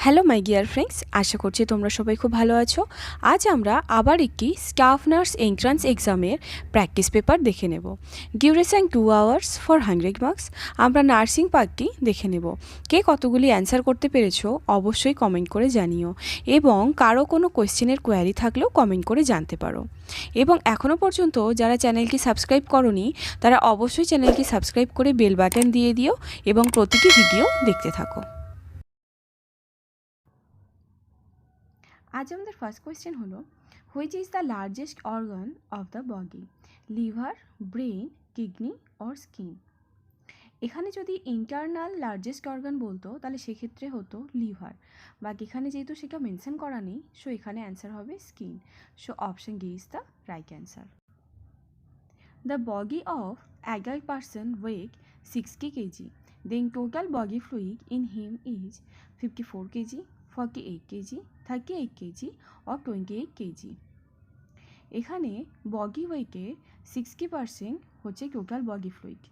Hello my dear friends, আশা করছি তোমরা সবাই খুব ভালো আছো। আজ আমরা আবার একটি স্টাফ নার্স এন্ট্রান্স এক্সামের প্র্যাকটিস পেপার দেখে নেব। Duration 2 hours for 100 marks. আমরা নার্সিং পার্টটি দেখে নেব। কে কতগুলি অ্যান্সার করতে পেরেছো অবশ্যই কমেন্ট করে জানিও, এবং কারো কোনো কোয়েশ্চেনের কোয়ারি থাকলেও কমেন্ট করে জানতে পারো। এবং এখনও পর্যন্ত যারা চ্যানেলটি সাবস্ক্রাইব করোনি তারা অবশ্যই চ্যানেলটি সাবস্ক্রাইব করে বেল বাটন দিয়ে দিও এবং প্রতিটি ভিডিও দেখতে থাকো। আজ আমাদের ফার্স্ট কোয়েশ্চেন হলো, which is the largest organ of the body? Liver, brain, kidney or skin? এখানে যদি ইন্টারনাল লার্জেস্ট অর্গান বলতো তাহলে সেক্ষেত্রে হতো লিভার, বাট এখানে যেহেতু সেটা মেনশন করা নেই, সো এখানে অ্যান্সার হবে skin. So option D is the right answer. The body of adult person weight 60 kg. Then total body fluid in him is 54 kg, 48 kg, 38 kg or 28 kg. এখানে body ওয়েটে 60% হচ্ছে total body fluid.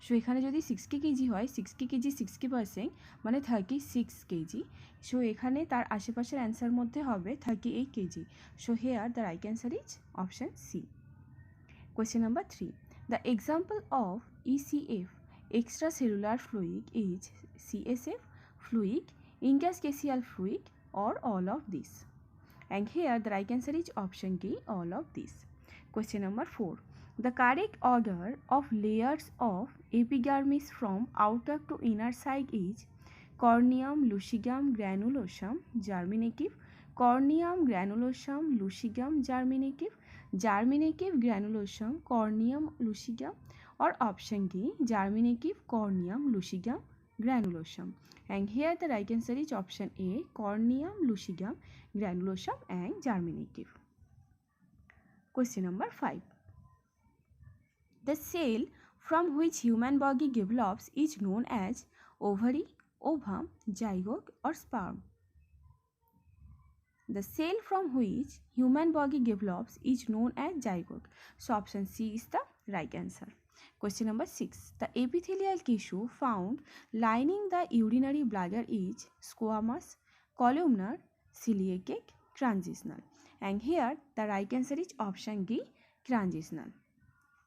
So এখানে যদি 60 KG হয়, 60 KG 60% মানে 36 KG. So এখানে তার আশেপাশের answer মধ্যে হবে 38 কেজি। So here the right answer is option C. Question number 3. The example of ECF, extracellular fluid, is CSF, fluid, interstitial fluid, or all of this? And here the right answer is option D, all of this. Question number 4. The correct order of layers of epidermis from outer to inner side is corneum, lucidum, granulosum, germinative, corneum, granulosum, lucidum, germinative, germinative, granulosum, corneum, lucidum, or option D, germinative, corneum, lucidum, granulosum. And here the right answer is option A, corneum, lucidum, granulosum and germinative. Question number 5. The cell from which human body develops is known as ovary, ovum, zygote or sperm. The cell from which human body develops is known as zygote. So option C is the right answer. Question number 6. The epithelial tissue found lining the urinary bladder is squamous, columnar, ciliatic, transitional. And here the right answer is option D, transitional.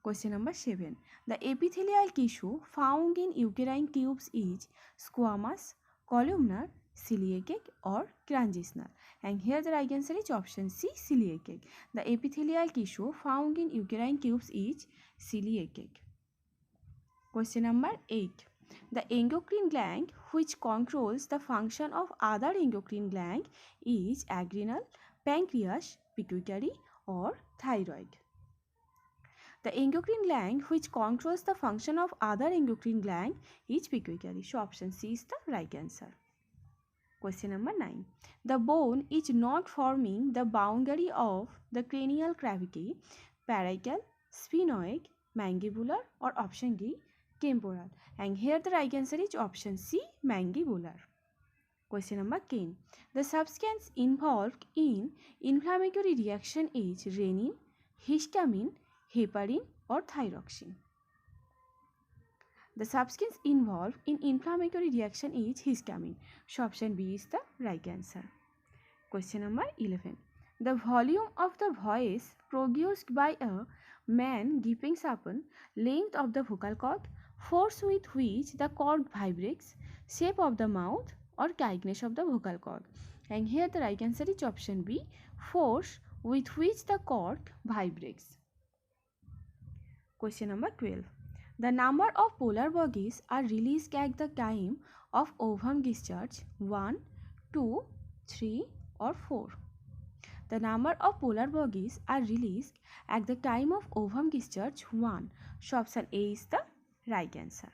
Question number 7. The epithelial tissue found in uterine tubes is squamous, columnar, ciliatic or transitional. And here the right answer is option C, ciliatic. The epithelial tissue found in uterine tubes is ciliatic. Question number 8. The endocrine gland which controls the function of other endocrine gland is adrenal, pancreas, pituitary or thyroid. The endocrine gland which controls the function of other endocrine gland is pituitary. So option C is the right answer. Question number 9. The bone is not forming the boundary of the cranial cavity, parietal, sphenoid, mandibular or option D, temporal. And here the right answer is option C, mandibular. Question number 10. The substance involved in inflammatory reaction is renin, histamine, heparin or thyroxine. The substance involved in inflammatory reaction is histamine. So option B is the right answer. Question number 11. The volume of the voice produced by a man depends upon length of the vocal cord, force with which the cord vibrates, shape of the mouth or tightness of the vocal cord. And here the right answer is option B, force with which the cord vibrates. Question number 12. The number of polar bodies are released at the time of ovum discharge 1, 2, 3 or 4. The number of polar bodies are released at the time of ovum discharge 1. So option A is the right answer.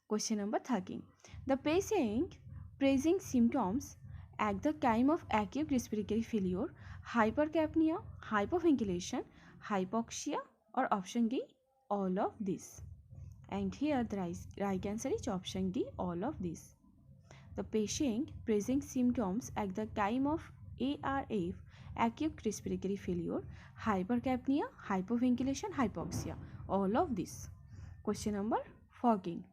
Question number 13. The patient presents symptoms at the time of acute respiratory failure, hypercapnia, hypoventilation, hypoxia or option D, all of this. And here the right answer is option D, all of this. The patient presents symptoms at the time of ARF, acute respiratory failure, hypercapnia, hypoventilation, hypoxia, all of this. Question number 14.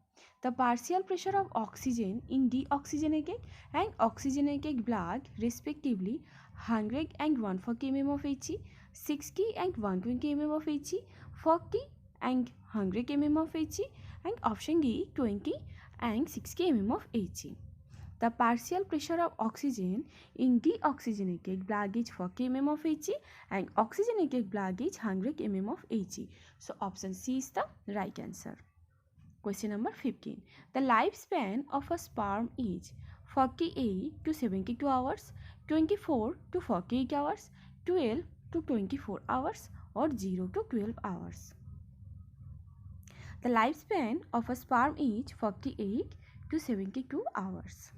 The partial pressure of oxygen in deoxygenated and oxygenated blood respectively 100 and 140 mm of He, 60 and 120 mm of He, 40 and 100 mm of He, and option D 20 and 60 mm of He. The partial pressure of oxygen in deoxygenated blood is 40 mm of He and oxygenated blood is 100 mm of He. So option C is the right answer. Question number 15. The lifespan of a sperm is 48 to 72 hours, 24 to 48 hours, 12 to 24 hours, or 0 to 12 hours. The lifespan of a sperm is 48 to 72 hours.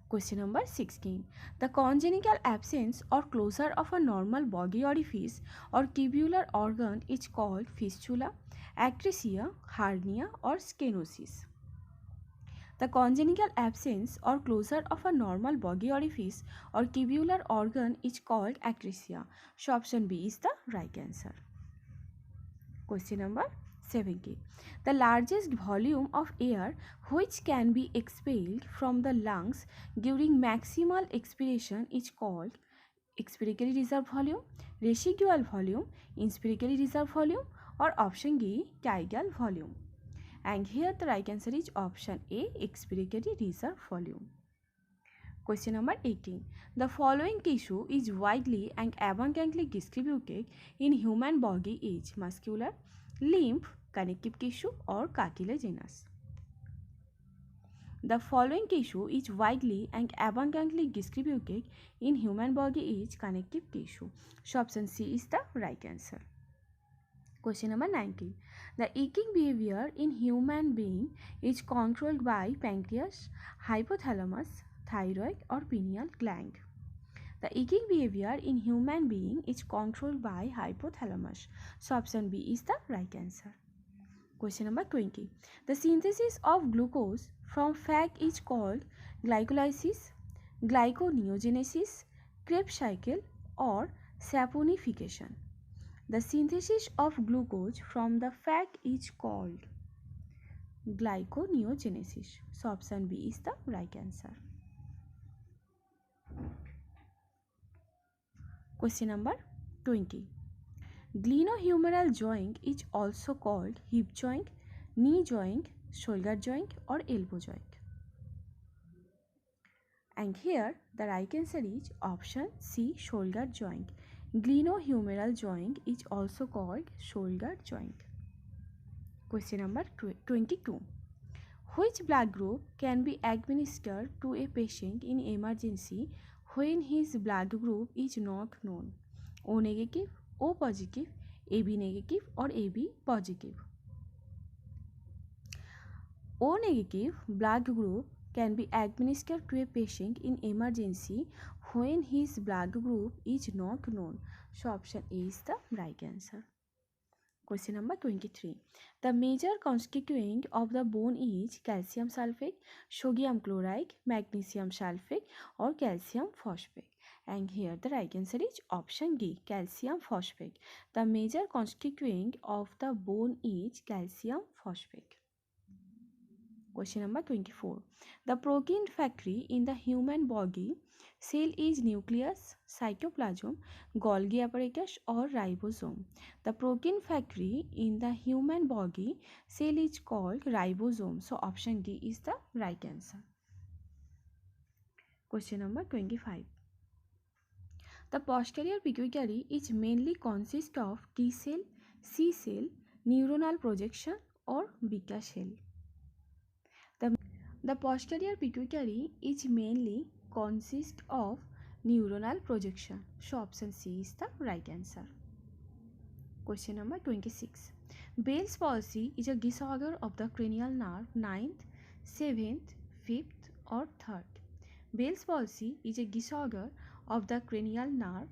Question number 16. The congenital absence or closure of a normal body orifice or tubular organ is called fistula, atresia, hernia, or stenosis. The congenital absence or closure of a normal body orifice or tubular organ is called atresia. So option B is the right answer. Question number 17. The largest volume of air which can be expelled from the lungs during maximal expiration is called expiratory reserve volume, residual volume, inspiratory reserve volume, or option D tidal volume. And here the right answer is option A expiratory reserve volume. Question number 18. The following tissue is widely and abundantly distributed in human body is muscular, lymph, connective tissue, or cartilaginous. The following tissue is widely and abundantly distributed in human body is connective tissue. So option C is the right answer. Question number 19. The eating behavior in human being is controlled by pancreas, hypothalamus, thyroid, or pineal gland. The eating behavior in human being is controlled by hypothalamus. So option B is the right answer. Question number 20. The synthesis of glucose from fat is called glycolysis, glyconeogenesis, Krebs cycle, or saponification. The synthesis of glucose from the fat is called glyconeogenesis. So option B is the right answer. Question number 20. Glenohumeral joint is also called hip joint, knee joint, shoulder joint, or elbow joint. And here the right answer is option C shoulder joint. Glenohumeral joint is also called shoulder joint. Question number 22. Which blood group can be administered to a patient in emergency when his blood group is not known? O negative, O positive, AB negative, or AB positive? O negative blood group can be administered to a patient in emergency when his blood group is not known. So option A is the right answer. Question number 23. The major constituent of the bone is calcium sulfate, sodium chloride, magnesium sulfate, or calcium phosphate. And here the right answer is option D, calcium phosphate. The major constituent of the bone is calcium phosphate. Question number 24. The protein factory in the human body cell is nucleus, cytoplasm, Golgi apparatus, or ribosome. The protein factory in the human body cell is called ribosome. So option D is the right answer. Question number 25. The posterior pituitary is mainly consists of T cell, C cell, neuronal projection, or beta cell. The posterior pituitary is mainly consists of neuronal projection. So option C is the right answer. Question number 26. Bell's palsy is a disorder of the cranial nerve 9th, 7th, 5th, or 3rd. Bell's palsy is a disorder of the cranial nerve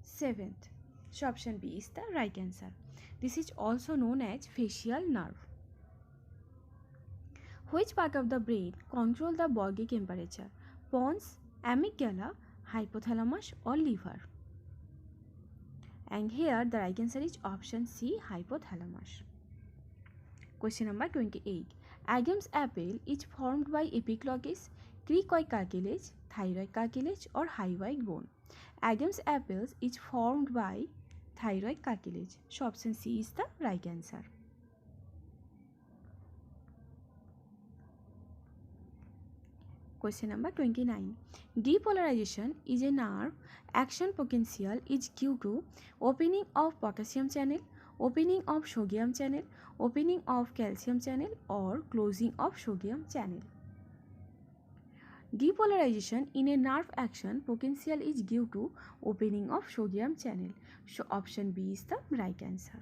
7th. So option B is the right answer. This is also known as facial nerve. Which part of the brain controls the body temperature? Pons, amygdala, hypothalamus, or liver? And here the right answer is option C, hypothalamus. Question number 28. Adam's apple is formed by epiglottis, cricoid cartilage, thyroid cartilage or hyoid bone. Adam's apples is formed by thyroid cartilage. So option C is the right answer. Question number 29. Depolarization is a nerve action potential is due to opening of potassium channel, opening of sodium channel, opening of calcium channel or closing of sodium channel. Depolarization in a nerve action potential is due to opening of sodium channel. So option B is the right answer.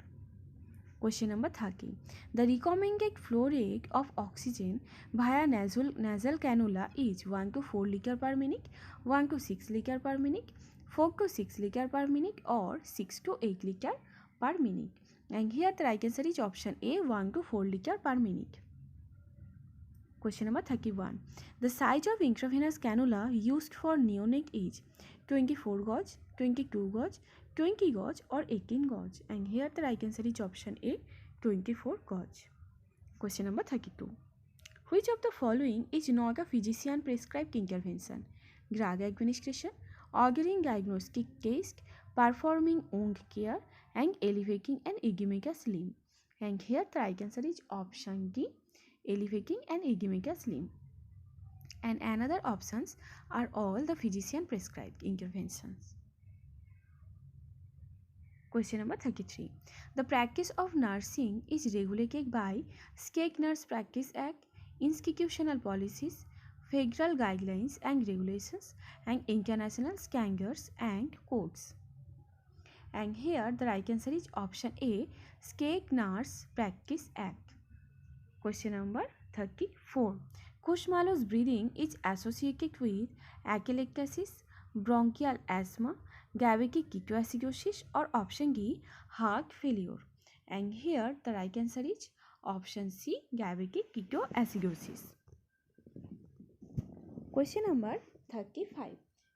Question number 30. The recommended flow rate of oxygen via nasal cannula is 1 to 4 liter per minute, 1 to 6 liter per minute, 4 to 6 liter per minute or 6 to 8 liter per minute. And here the right answer is option A, 1 to 4 liter per minute. Question number 31. The size of intravenous cannula used for neonate is 24 gauge, 22 gauge, 20 gauge or 18 gauge. And here the right answer is option A, 24 gauge. Question number 32. Which of the following is not a physician prescribed intervention? Drug administration, ordering diagnostic test, performing wound care and elevating an edematous limb. And here the right answer is option D, elevating an edematous limb. And another options are all the physician prescribed interventions. Question number 33. The practice of nursing is regulated by State Nurse Practice Act, institutional policies, federal guidelines and regulations, and international standards and codes. And here the right answer is option A, State Nurse Practice Act. Question number 34. Kushmallo's breathing is associated with atelectasis, bronchial asthma, diabetic ketoacidosis or option D, heart failure. And here the right answer is option C, diabetic ketoacidosis. Question number 35.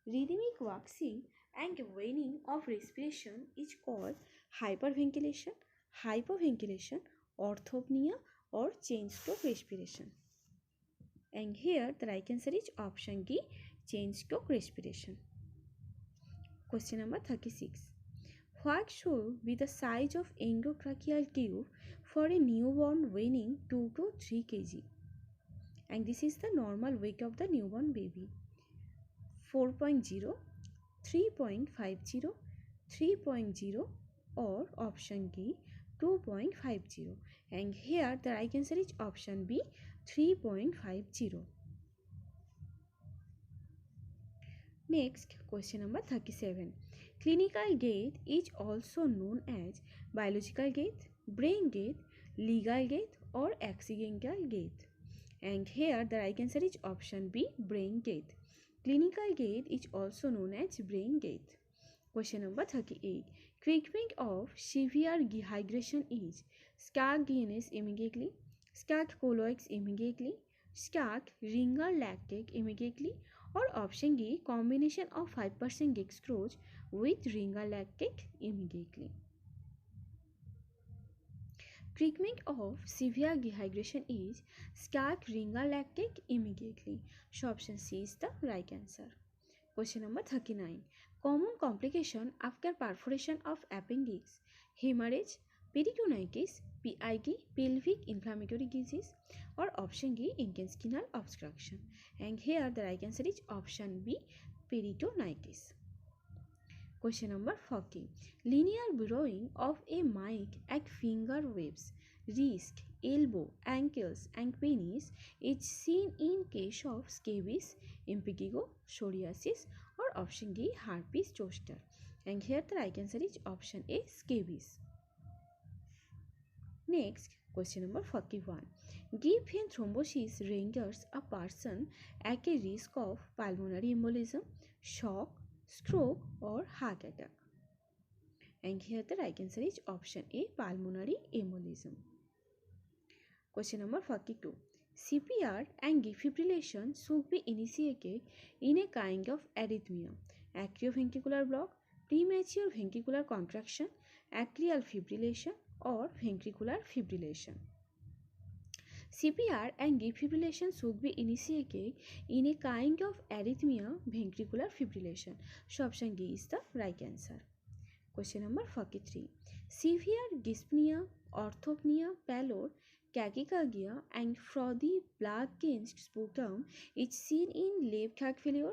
Rhythmic waxing and waning of respiration is called hyperventilation, hypoventilation, orthopnea or change stroke respiration. And here the right answer is option D, change stroke respiration. Question number 36. What should be the size of endotracheal tube for a newborn weighing 2 to 3 kg? And this is the normal weight of the newborn baby. 4.0, 3.50, 3.0 or option D, 2.50. And here the right answer is option B, 3.50. Next, question number 37. Clinical death is also known as biological death, brain death, legal death or accidental death. And here the right answer is option B, brain death. Clinical death is also known as brain death. Question number 38. Treatment of severe dehydration is start DNS immediately, start colloids immediately, start Ringer lactate immediately or option D, combination of 5% dextrose with Ringer lactate immediately. Treatment of severe dehydration is start Ringer lactate immediately. So option C is the right answer. Question number 39. Common complication after perforation of appendix: hemorrhage, peritonitis, PID, pelvic inflammatory disease or option D, intestinal obstruction. And here the right answer is option B, peritonitis. Question number 40. Linear burrowing of a mic at finger waves, wrist, elbow, ankles and penis is seen in case of scabies, impetigo, psoriasis or option D, herpes zoster. And here the right answer is option A, scabies. Next, question number 41. Deep vein thrombosis renders a person at a risk of pulmonary embolism, shock, stroke or heart attack. And here the right answer is option A, pulmonary embolism. Question number 42. CPR and defibrillation should be initiated in a kind of arrhythmia: atrioventricular block, premature ventricular contraction, atrial fibrillation or ventricular fibrillation. CPR and defibrillation should be initiated in a kind of arrhythmia, ventricular fibrillation. So option D is the right answer. Question number 43. Severe dyspnea, orthopnea, pallor, tachycardia and frothy blood-tinged sputum is seen in left heart failure,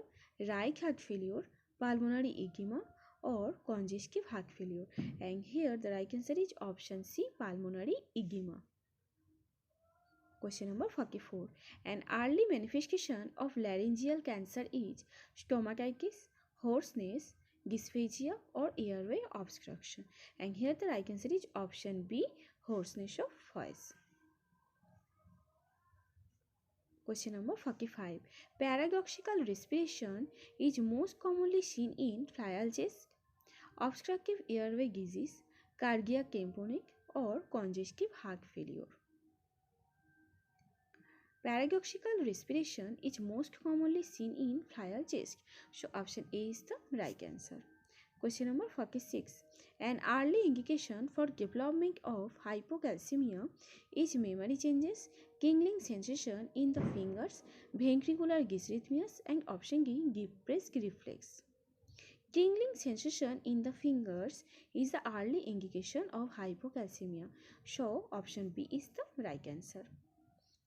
right heart failure, pulmonary edema or congestive heart failure. And here the right answer is option C, pulmonary edema. Question number 44. An early manifestation of laryngeal cancer is stomatitis, hoarseness, dysphagia or airway obstruction. And here the right answer is option B, hoarseness of voice. Question number 45. Paradoxical respiration is most commonly seen in trial chest, obstructive airway disease, cardiac tamponade or congestive heart failure. Paradoxical respiration is most commonly seen in trial chest. So option A is the right answer. Question number 46. An early indication for development of hypocalcemia is memory changes, tingling sensation in the fingers, ventricular dysrhythmias and option D, depressed reflex. Tingling sensation in the fingers is the early indication of hypocalcemia. So option B is the right answer.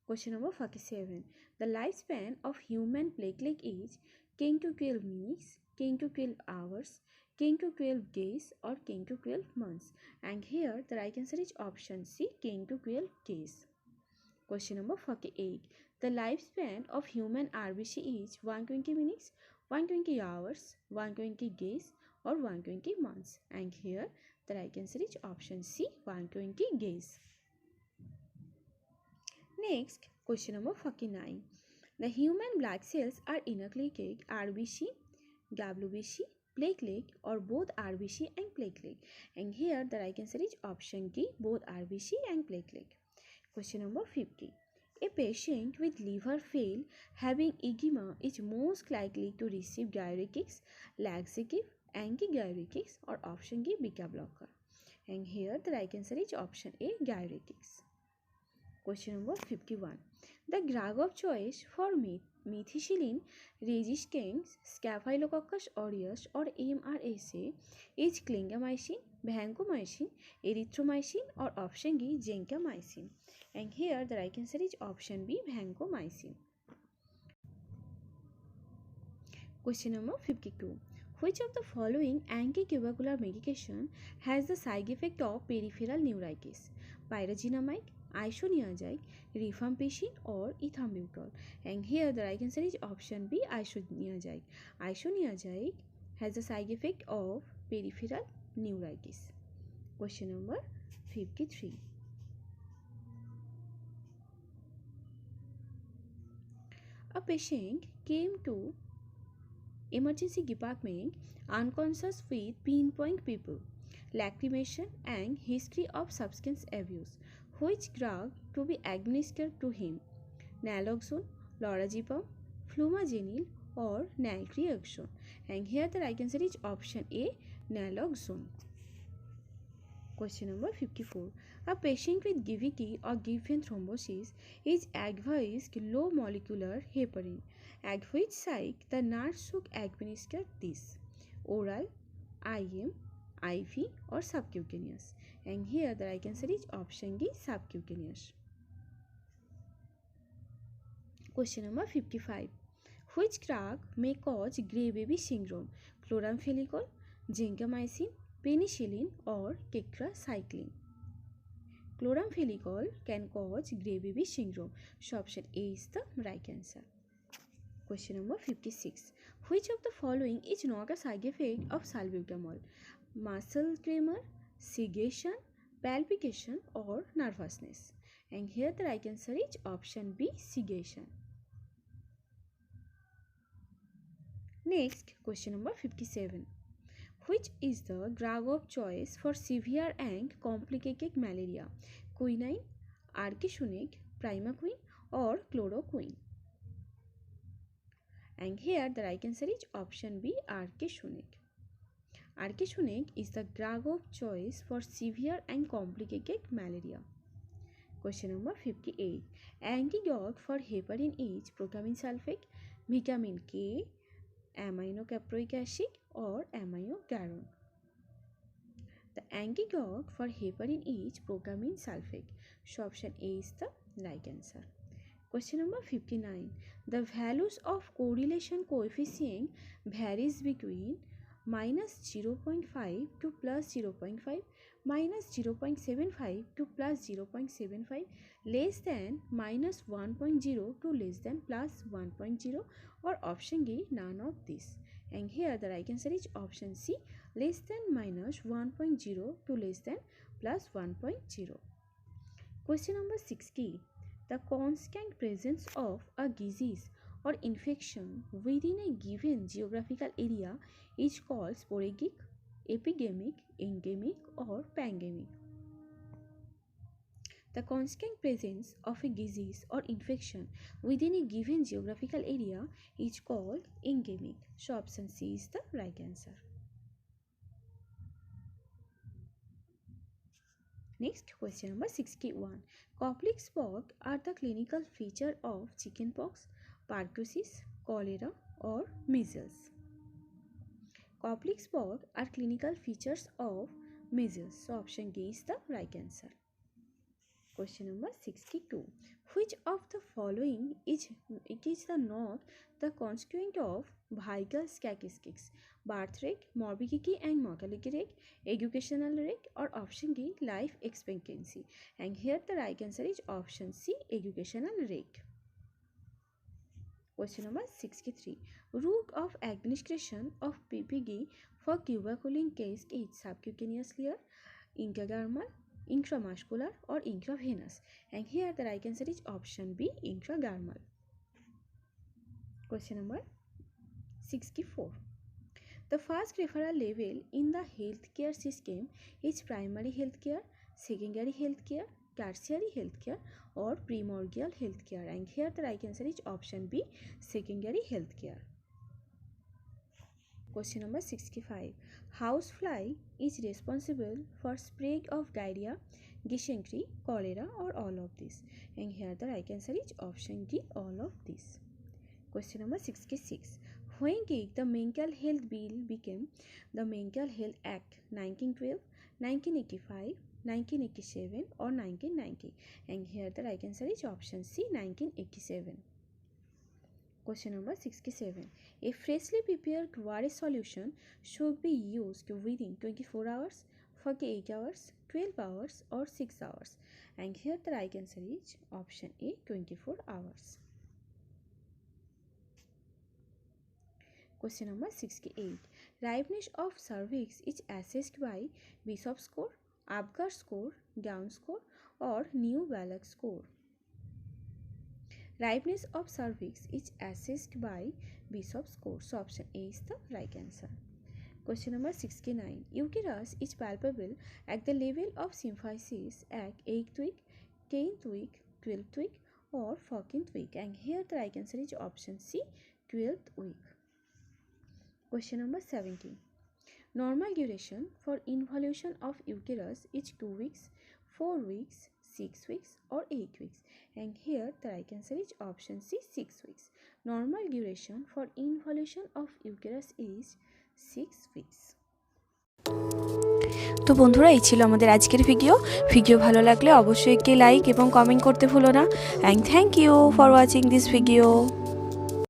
Question number 47. The lifespan of human platelet is 10 to 12 minutes, 10 to 12 hours, 10 to 12 days or 10 to 12 months. And here the right answer is option C, 10 to 12 days. Question number 48. The lifespan of human RBC is 120 minutes, 120 hours, 120 days or 120 months. And here the right answer is option C, 120 days. Next, question number 49. The human blood cells are enucleated RBC, WBC, platelet or both RBC and platelet. And here the right answer is option D, both RBC and platelet. Question number 50. A patient with liver fail having edema is most likely to receive diuretics, laxative, antidiuretics or option D, beta blocker. And here the right answer is option A, diuretics. Question number 51. The drug of choice for methicillin resistant Staphylococcus aureus or MRSA is clindamycin, vancomycin, erythromycin or option D, gentamicin. And here the right answer is option B, vancomycin. Question number 52. Which of the following antitubercular medication has the side effect of peripheral neuritis? Pyrazinamide, isoniazid, rifampicin or ethambutol. And here the right answer is option B, isoniazid. Isoniazid has the side effect of peripheral neuritis. Question number 53. A patient came to emergency department unconscious with pinpoint pupil, lacrimation and history of substance abuse. Which drug to be administered to him? Naloxone, lorazepam, flumazenil or naltrexone. And here the right answer is option A, naloxone. Question number 54. A patient with DVT or deep vein thrombosis is advised low molecular heparin. At which site the nurse should administer this? Oral, IM, IV or subcutaneous? And here the right answer is option D, subcutaneous. Question number 55. Which drug may cause grey baby syndrome? Chloramphenicol, gentamicin, penicillin or tetracycline? Chloramphenicol can cause grey baby syndrome. So option A is the right answer. Question number 56. Which of the following is not a side effect of salbutamol? Muscle tremor, sedation, palpitation or nervousness? And here the right answer is option B, sedation. Next, question number 57. Which is the drug of choice for severe and complicated malaria? Quinine, artesunate, primaquine or chloroquine? And here the right answer is option B, artesunate. Artesunate is the drug of choice for severe and complicated malaria. Question number 58. Antidote for heparin is procamin sulfate, vitamin K, aminocaproic acid, or amiodarone. The antidote for heparin is procamin sulfate. So option A is the right answer. Question number 59. The values of correlation coefficient varies between minus 0.5 to plus 0.5, minus 0.75 to plus 0.75, less than minus 1.0 to less than plus 1.0, or option D, none of this. And here the right answer is option C, less than minus 1.0 to less than plus 1.0. Question number 60. The constant presence of a disease or infection within a given geographical area is called sporadic, epidemic, endemic, or pandemic. The constant presence of a disease or infection within a given geographical area is called endemic. So option C is the right answer. Next, question number 61. Koplik spot are the clinical feature of chickenpox, pertussis, cholera, or measles. Koplik spot are clinical features of measles. So option D is the right answer. Question number 62. Which of the following is not the constituent of vital statistics? Birth rate, morbidity and mortality rate, educational rate, or option D, life expectancy? And here the right answer is option C, educational rate. Question number 63. Route of administration of PPD for tuberculin test is subcutaneous layer, intradermal, intramuscular, or intravenous? And here the right answer is option B, intradermal. Question number 64. The first referral level in the healthcare system is primary healthcare, secondary healthcare, tertiary healthcare, or primordial healthcare? And here the right answer is option B, secondary healthcare. Question number 65. Housefly is responsible for spread of diarrhea, dysentery, cholera, or all of this? And here the right answer is option D, all of this. Question number 66. When did the Mental Health Bill become the Mental Health Act? 1912, 1985, 1987, or 1990? And here the right answer is option C, 1987. Question number 67. A freshly prepared water solution should be used within 24 hours, 48 hours, 12 hours, or 6 hours? And here the right answer is option A, 24 hours. Question number 68. Ripeness of cervix is assessed by Bishop score, Apgar score, Down score, or New Ballack score? Ripeness of cervix is assessed by Bishop score. So option A is the right answer. Question number 69. Uterus is palpable at the level of symphysis at 8th week, 10th week, 12th week, or 14th week? And here the right answer is option C, 12th week. Question number 70. Normal duration for involution of uterus is 2 weeks, 4 weeks, 6 weeks, or 8 weeks? And here the right answer is option C, 6 weeks. Normal duration for involution of uterus is 6 weeks. তো বন্ধুরা, এই ছিল আমাদের আজকের video ভালো লাগলে অবশ্যই একটি লাইক এবং কমেন্ট করতে ভুলো না। And thank you for watching this video.